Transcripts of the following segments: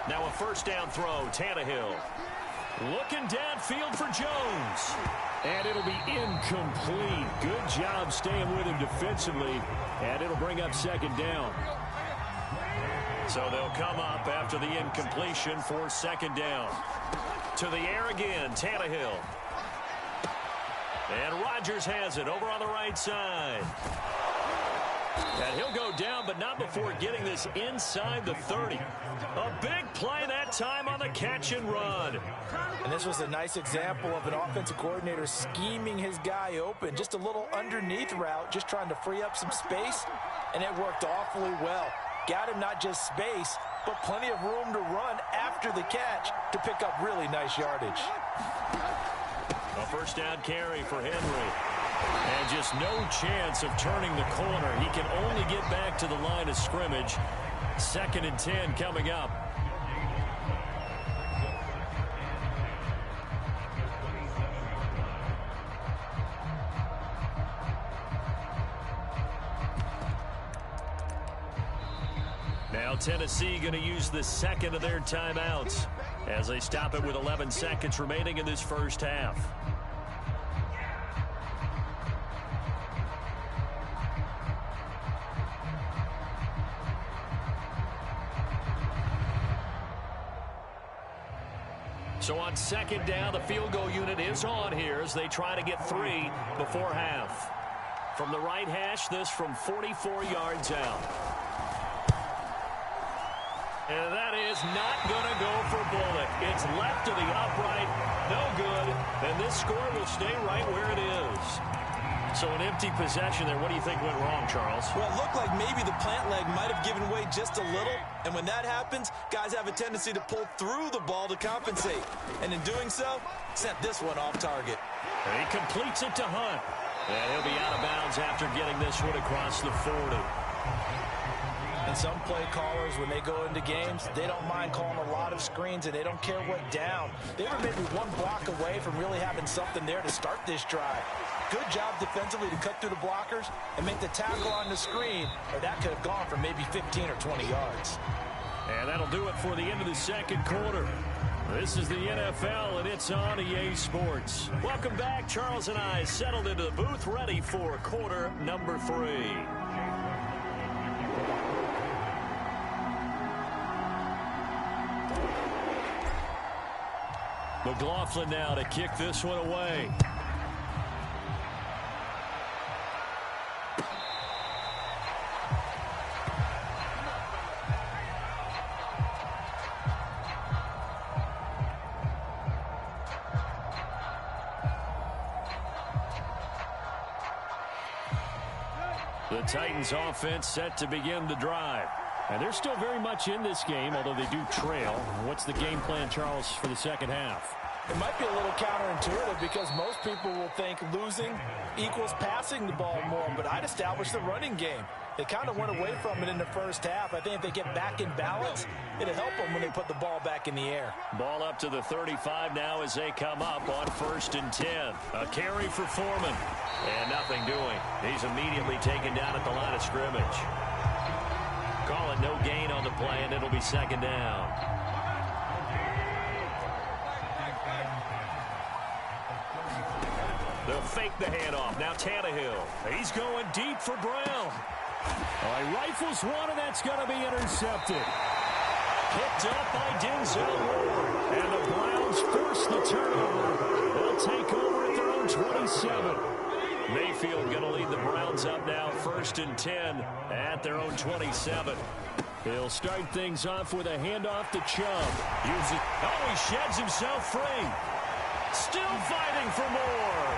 Now a first down throw, Tannehill. Looking downfield for Jones. And it'll be incomplete. Good job staying with him defensively. And it'll bring up second down. So they'll come up after the incompletion for second down. To the air again, Tannehill. And Rodgers has it over on the right side. And he'll go down, but not before getting this inside the 30. A big play that time on the catch and run. And this was a nice example of an offensive coordinator scheming his guy open. Just a little underneath route, just trying to free up some space, and it worked awfully well. Got him not just space, but plenty of room to run after the catch to pick up really nice yardage. A first down carry for Henry. And just no chance of turning the corner. He can only get back to the line of scrimmage. 2nd and 10 coming up. Now Tennessee going to use the second of their timeouts as they stop it with 11 seconds remaining in this first half. So on second down, the field goal unit is on here as they try to get 3 before half. From the right hash, this from 44 yards out. And that is not going to go for Bullock. It's left to the upright. No good. And this score will stay right where it is. So an empty possession there. What do you think went wrong, Charles? Well, it looked like maybe the plant leg might have given way just a little. And when that happens, guys have a tendency to pull through the ball to compensate. And in doing so, sent this one off target. And he completes it to Hunt. And he'll be out of bounds after getting this one across the 40. And some play callers, when they go into games, they don't mind calling a lot of screens, and they don't care what down. They were maybe one block away from really having something there to start this drive. Good job defensively to cut through the blockers and make the tackle on the screen, or that could have gone for maybe 15 or 20 yards. And that'll do it for the end of the second quarter. This is the NFL, and it's on EA Sports. Welcome back. Charles and I settled into the booth, ready for quarter number 3. McLaughlin now to kick this one away. The Titans offense set to begin the drive. And they're still very much in this game, although they do trail. What's the game plan, Charles, for the second half? It might be a little counterintuitive because most people will think losing equals passing the ball more, but I'd establish the running game. They kind of went away from it in the first half. I think if they get back in balance, it'll help them when they put the ball back in the air. Ball up to the 35 now as they come up on 1st and 10. A carry for Foreman. And nothing doing. He's immediately taken down at the line of scrimmage. Call it no gain on the play, and it'll be second down. They'll fake the handoff. Now Tannehill. He's going deep for Brown. He rifles one, and that's going to be intercepted. Picked up by Denzel Ward. And the Browns force the turnover. They'll take over at their own 27. Mayfield going to lead the Browns up now 1st and 10 at their own 27. He'll start things off with a handoff to Chubb. He sheds himself free. Still fighting for more.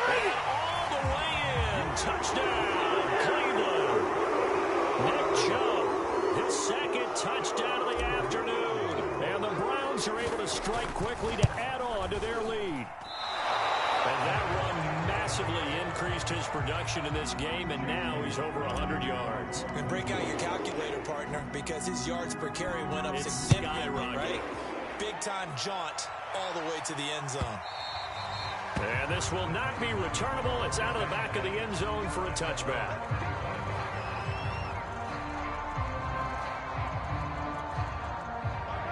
And all the way in. Touchdown, Cleveland. Nick Chubb, his second touchdown of the afternoon. And the Browns are able to strike quickly to add on to their lead. And that run massively increased his production in this game, and now he's over 100 yards. And break out your calculator, partner, because his yards per carry went up significantly, right? Big-time jaunt all the way to the end zone. And this will not be returnable. It's out of the back of the end zone for a touchback.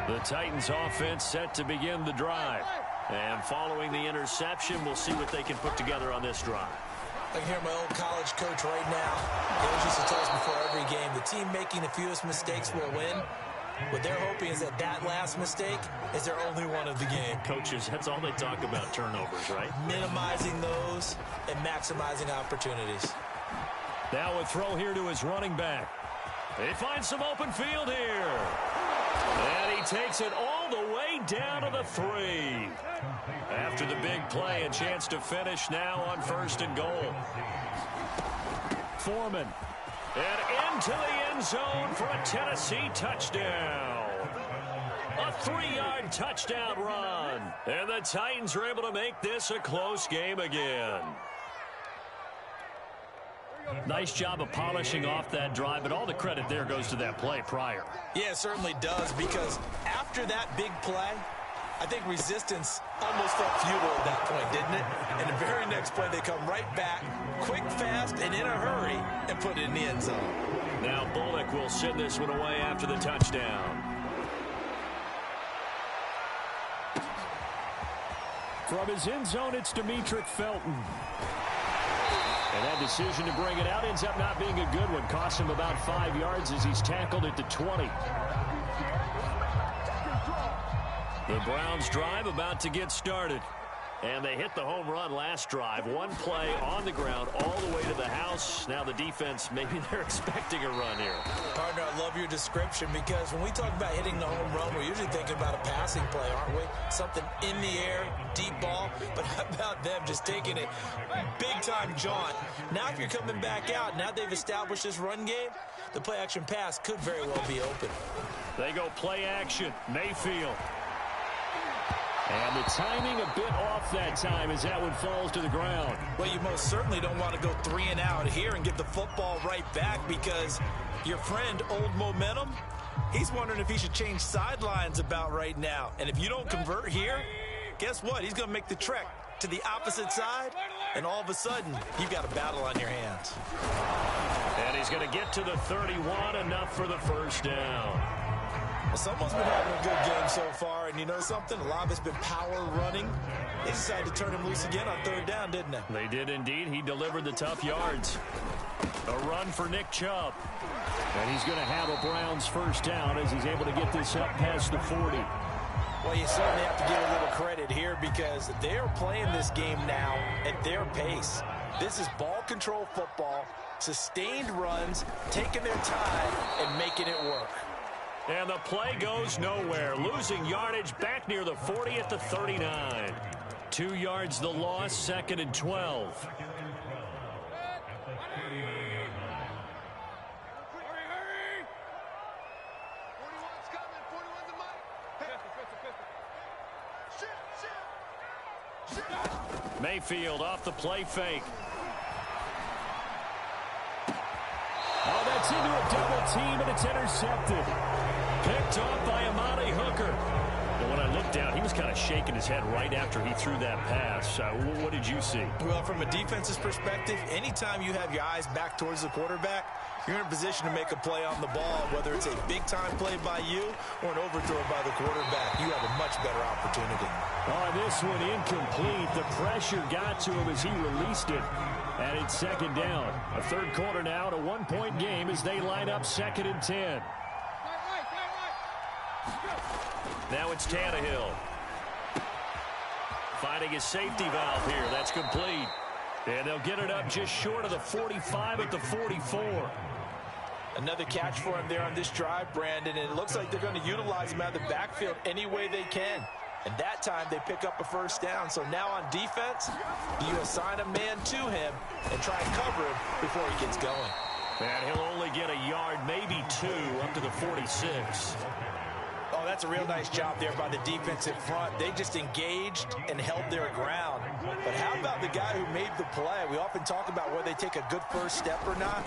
The Titans offense set to begin the drive. And following the interception, we'll see what they can put together on this drive. I can hear my old college coach right now. He always used to tell us before every game, the team making the fewest mistakes will win. What they're hoping is that last mistake is their only one of the game. Coaches, that's all they talk about, turnovers, right? Minimizing those and maximizing opportunities. Now a throw here to his running back. They find some open field here. And he takes it all the way down to the 3. After the big play, a chance to finish now on 1st and goal. Foreman. And into the end zone for a Tennessee touchdown. A 3-yard touchdown run. And the Titans are able to make this a close game again. Nice job of polishing off that drive, but all the credit there goes to that play prior. Yeah, it certainly does, because after that big play, I think resistance almost felt futile at that point, didn't it? And the very next play, they come right back, quick, fast, and in a hurry, and put it in the end zone. Now Bullock will send this one away after the touchdown. From his end zone, it's Demetric Felton. And that decision to bring it out ends up not being a good one. Costs him about 5 yards as he's tackled at the 20. The Browns drive about to get started. And they hit the home run last drive. One play on the ground all the way to the house. Now the defense, maybe they're expecting a run here. Partner, I love your description, because when we talk about hitting the home run, we're usually thinking about a passing play, aren't we? Something in the air, deep ball. But how about them just taking it big-time jaunt? Now if you're coming back out, now they've established this run game, the play-action pass could very well be open. They go play action. Mayfield. And the timing a bit off that time as that one falls to the ground. Well, you most certainly don't want to go 3 and out here and get the football right back, because your friend, Old Momentum, he's wondering if he should change sidelines about right now. And if you don't convert here, guess what? He's going to make the trek to the opposite side, and all of a sudden, you've got a battle on your hands. And he's going to get to the 31, enough for the first down. Well, someone's been having a good game so far, and you know something? A lot of it's been power running. They decided to turn him loose again on 3rd down, didn't they? They did indeed. He delivered the tough yards. A run for Nick Chubb. And he's going to have a Browns first down as he's able to get this up past the 40. Well, you certainly have to give a little credit here, because they're playing this game now at their pace. This is ball control football, sustained runs, taking their time, and making it work. And the play goes nowhere. Losing yardage back near the 40 at the 39. 2 yards the loss, 2nd and 12. Mayfield off the play fake. Oh, that's into a double team, and it's intercepted. Picked off by Amani Hooker. But when I looked down, he was kind of shaking his head right after he threw that pass. What did you see? Well, from a defense's perspective, anytime you have your eyes back towards the quarterback, you're in a position to make a play on the ball, whether it's a big-time play by you or an overthrow by the quarterback. You have a much better opportunity. Oh, this one incomplete. The pressure got to him as he released it. And it's 2nd down. A 3rd quarter now, a 1-point game as they line up 2nd and 10. Now it's Tannehill. Finding his safety valve here. That's complete. And they'll get it up just short of the 45 at the 44. Another catch for him there on this drive, Brandon. And it looks like they're going to utilize him out of the backfield any way they can. And that time they pick up a first down. So now on defense, you assign a man to him and try and cover him before he gets going. And he'll only get a yard, maybe 2, up to the 46. Oh, that's a real nice job there by the defense in front. They just engaged and held their ground. But how about the guy who made the play? We often talk about whether they take a good first step or not.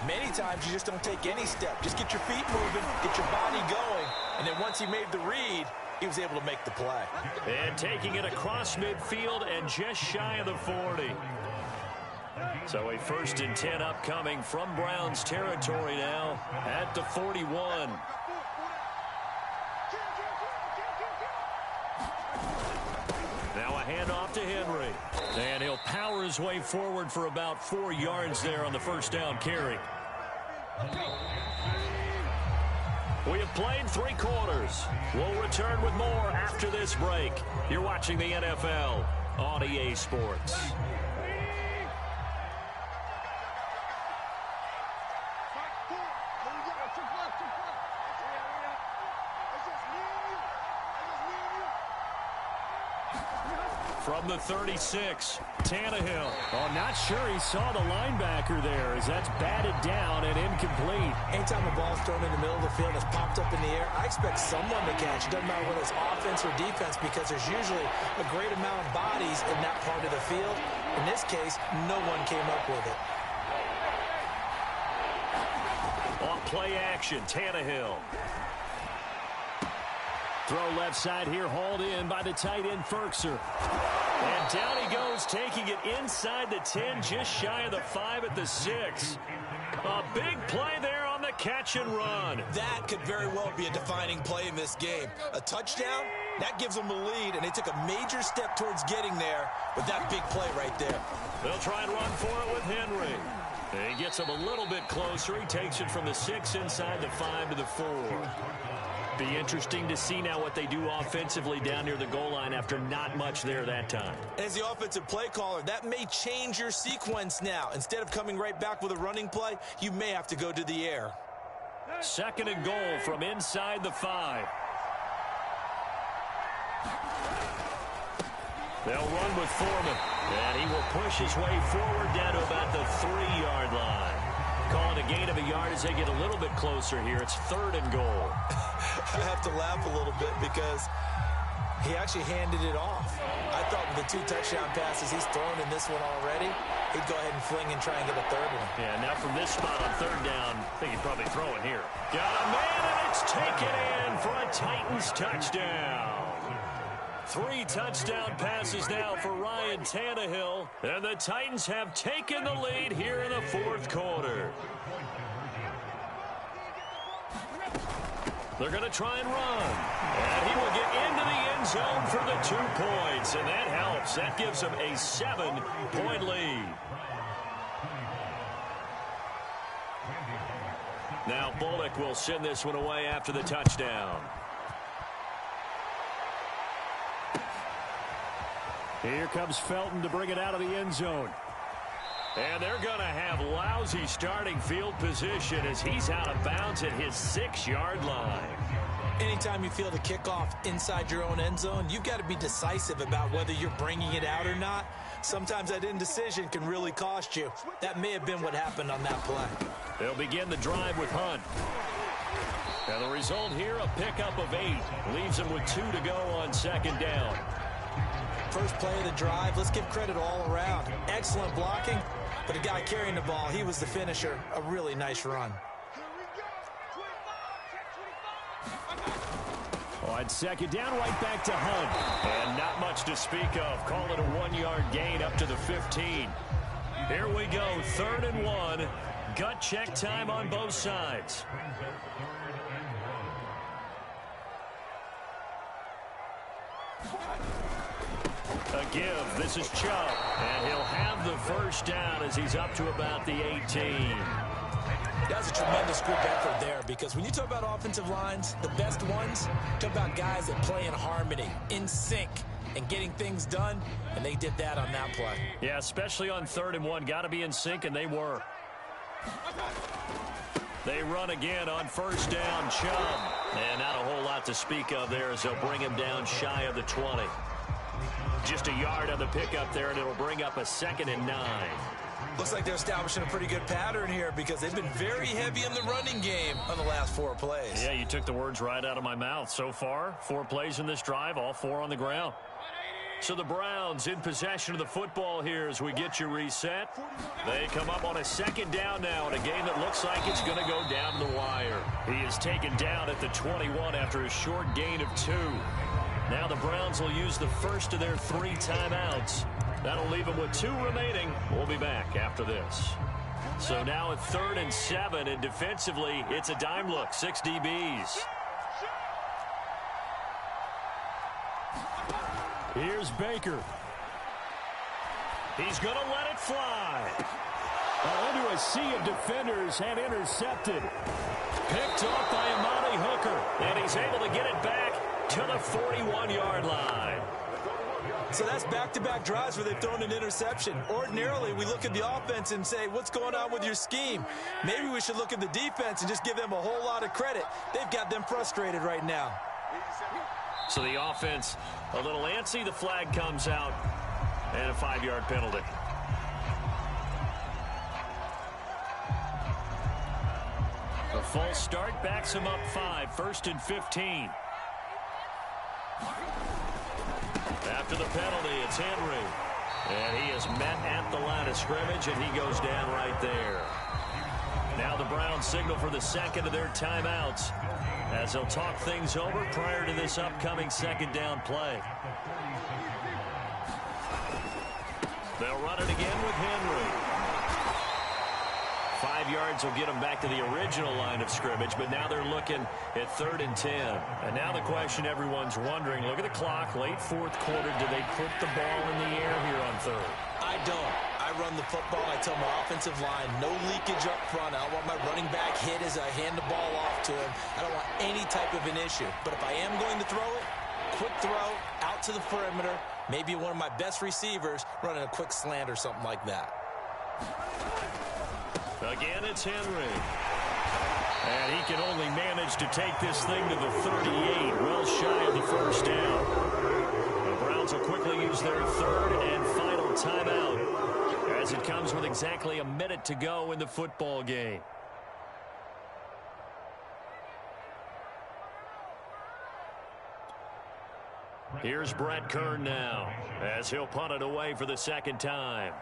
Many times you just don't take any step. Just get your feet moving, get your body going, and then once he made the read, he was able to make the play. And taking it across midfield and just shy of the 40. So a 1st and 10 upcoming from Browns territory now at the 41. Now a handoff to Henry. And he'll power his way forward for about 4 yards there on the first down carry. We have played 3 quarters. We'll return with more after this break. You're watching the NFL on EA Sports. From the 36, Tannehill. Oh, not sure he saw the linebacker there as that's batted down and incomplete. Anytime a ball's thrown in the middle of the field that's popped up in the air, I expect someone to catch. It doesn't matter whether it's offense or defense because there's usually a great amount of bodies in that part of the field. In this case, no one came up with it. On play action, Tannehill. Throw left side here, hauled in by the tight end, Ferkser. And down he goes, taking it inside the 10, just shy of the 5 at the 6. A big play there on the catch and run. That could very well be a defining play in this game. A touchdown, that gives them a lead, and they took a major step towards getting there with that big play right there. They'll try and run for it with Henry. He gets him a little bit closer. He takes it from the 6 inside the 5 to the 4. Be interesting to see now what they do offensively down near the goal line after not much there that time. As the offensive play caller, that may change your sequence now. Instead of coming right back with a running play, you may have to go to the air. 2nd and goal from inside the 5. They'll run with Foreman, and he will push his way forward down to about the 3-yard line. Calling a gain of a yard as they get a little bit closer here. It's 3rd and goal. I have to laugh a little bit because he actually handed it off. I thought with the 2 touchdown passes he's thrown in this one already, he'd go ahead and fling and try and get a 3rd one. Yeah, now from this spot on 3rd down, I think he'd probably throw it here. Got a man, and it's taken in for a Titans touchdown. 3 touchdown passes now for Ryan Tannehill, and the Titans have taken the lead here in the 4th quarter. They're going to try and run, and he will get into the end zone for the 2 points, and that helps. That gives them a 7-point lead. Now Bullock will send this one away after the touchdown. Here comes Felton to bring it out of the end zone. And they're going to have lousy starting field position as he's out of bounds at his 6-yard line. Anytime you field a kickoff inside your own end zone, you've got to be decisive about whether you're bringing it out or not. Sometimes that indecision can really cost you. That may have been what happened on that play. They'll begin the drive with Hunt. And the result here, a pickup of 8. Leaves them with 2 to go on 2nd down. First play of the drive, let's give credit all around. Excellent blocking, but the guy carrying the ball, he was the finisher. A really nice run. On 2nd down, right back to Hunt. And not much to speak of. Call it a 1-yard gain up to the 15. Here we go, 3rd and 1. Gut check time on both sides. A give. This is Chubb. And he'll have the first down as he's up to about the 18. That was a tremendous group effort there because when you talk about offensive lines, the best ones, talk about guys that play in harmony, in sync, and getting things done, and they did that on that play. Yeah, especially on 3rd and 1. Got to be in sync, and they were. They run again on 1st down, Chubb. And not a whole lot to speak of there as they'll bring him down shy of the 20. Just a yard on the pickup there, and it'll bring up a 2nd and 9. Looks like they're establishing a pretty good pattern here because they've been very heavy in the running game on the last 4 plays. Yeah, you took the words right out of my mouth. So far, 4 plays in this drive, all 4 on the ground. So the Browns in possession of the football here as we get you reset. They come up on a 2nd down now in a game that looks like it's going to go down the wire. He is taken down at the 21 after a short gain of 2. Now the Browns will use the first of their 3 timeouts. That'll leave them with 2 remaining. We'll be back after this. So now at 3rd and 7, and defensively, it's a dime look, 6 DBs. Here's Baker. He's going to let it fly. Under a sea of defenders and intercepted. Picked off by Amani Hooker. And he's able to get it back to the 41-yard line. So that's back-to-back drives where they've thrown an interception. Ordinarily, we look at the offense and say, what's going on with your scheme? Maybe we should look at the defense and just give them a whole lot of credit. They've got them frustrated right now. So the offense a little antsy. The flag comes out and a 5-yard penalty. The false start backs him up 5, 1st and 15. After the penalty, it's Henry. And he is met at the line of scrimmage, and he goes down right there. Now the Browns signal for the second of their timeouts as they'll talk things over prior to this upcoming second down play. They'll run it again with Henry. 5 yards will get them back to the original line of scrimmage, but now they're looking at 3rd and 10. And now the question everyone's wondering, look at the clock, late 4th quarter, do they put the ball in the air here on 3rd? I don't. I run the football. I tell my offensive line, no leakage up front. I don't want my running back hit as I hand the ball off to him. I don't want any type of an issue. But if I am going to throw it, quick throw, out to the perimeter, maybe one of my best receivers running a quick slant or something like that. Again, it's Henry. And he can only manage to take this thing to the 38, well shy of the first down. The Browns will quickly use their 3rd and final timeout as it comes with exactly a minute to go in the football game. Here's Brett Kern now as he'll punt it away for the second time.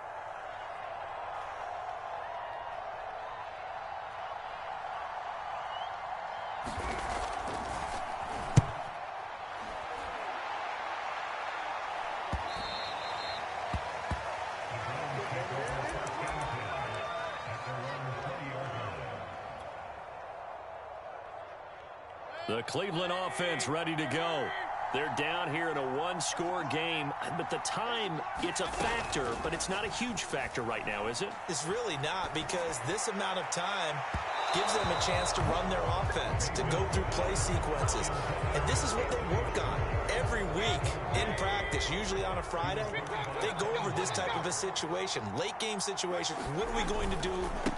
The Cleveland offense ready to go. They're down here in a one-score game, but the time, it's a factor, but it's not a huge factor right now, is it? It's really not, because this amount of time gives them a chance to run their offense, to go through play sequences. And this is what they work on every week in practice, usually on a Friday. They go over this type of a situation, late game situation. What are we going to do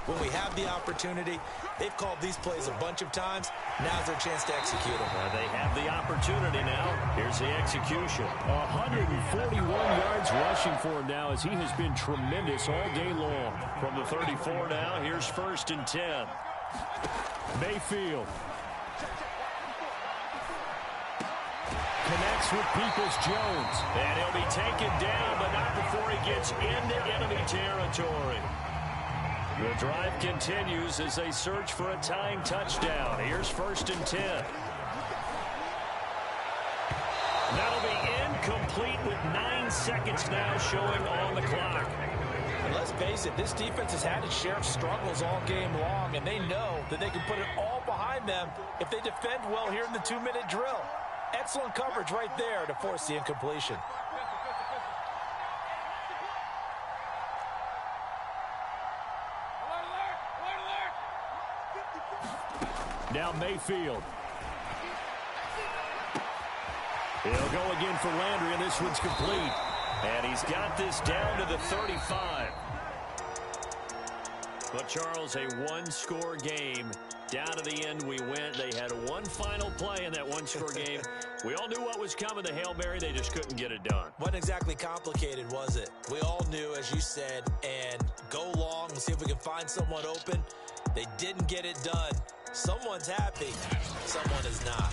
when we have the opportunity? They've called these plays a bunch of times. Now's their chance to execute them. They have the opportunity now. Here's the execution. 141 yards rushing for him now as he has been tremendous all day long. From the 34 now, here's 1st and 10. Mayfield connects with Peoples-Jones. And he'll be taken down, but not before he gets into enemy territory. The drive continues as they search for a tying touchdown. Here's 1st and 10. That'll be incomplete with 9 seconds now showing on the clock. And let's face it, this defense has had its share of struggles all game long, and they know that they can put it all behind them if they defend well here in the 2-minute drill. Excellent coverage right there to force the incompletion. Now Mayfield. He'll go again for Landry, and this one's complete. And he's got this down to the 35. But, Charles, a one-score game. Down to the end we went. They had one final play in that one-score game. We all knew what was coming, the Hail Mary. They just couldn't get it done. Wasn't exactly complicated, was it? We all knew, as you said, and go long and see if we can find someone open. They didn't get it done. Someone's happy. Someone is not.